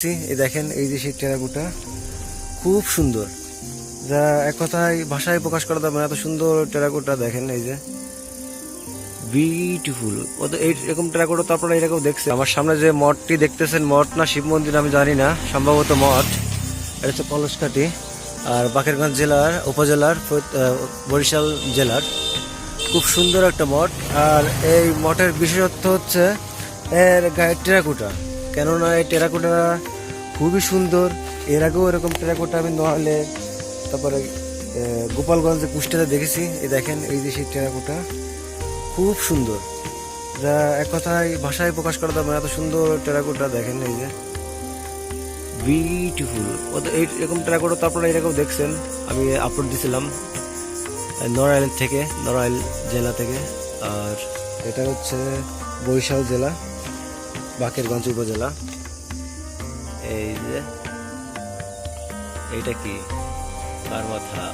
এই দেখেন, এই যে সেই টেরাকোটা খুব সুন্দর, যা এক কথায় ভাষায় প্রকাশ করা যাবে না, এত সুন্দর টেরাকোটা। দেখেন এই যে বিউটিফুল। এরকম টেরাকোটা তো আপনারা এরকম দেখছেন। আমার সামনে যে মঠটি দেখতেছেন, মঠ না শিব মন্দির আমি জানি না, সম্ভবত মঠ। এটা হচ্ছে কলসকাঠি, আর বাকেরগঞ্জ জেলার উপজেলার বরিশাল জেলার খুব সুন্দর একটা মঠ। আর এই মঠের বিশেষত্ব হচ্ছে এর গায়ের টেরাকোটা, কেননা এই টেরাকোটা খুবই সুন্দর। এর আগেও এরকম টেরাকোটা আমি নহলে তারপরে গোপালগঞ্জে কুষ্টিয়াতে দেখেছি। এই দেখেন, এই যে সেই টেরাকোটা খুব সুন্দর, যা এক কথায় ভাষায় প্রকাশ করা যাবে না, এত সুন্দর টেরাকোটা। দেখেন এই যে বিউটিফুল। এরকম টেরাকোটা তো আপনারা এরকম দেখছেন, আমি আপলোড দিছিলাম নড়াইল থেকে, নড়াইল জেলা থেকে। আর এটা হচ্ছে বরিশাল জেলা, বাকেরগঞ্জ উপজেলা। এই যে এইটা কি কার মাথা?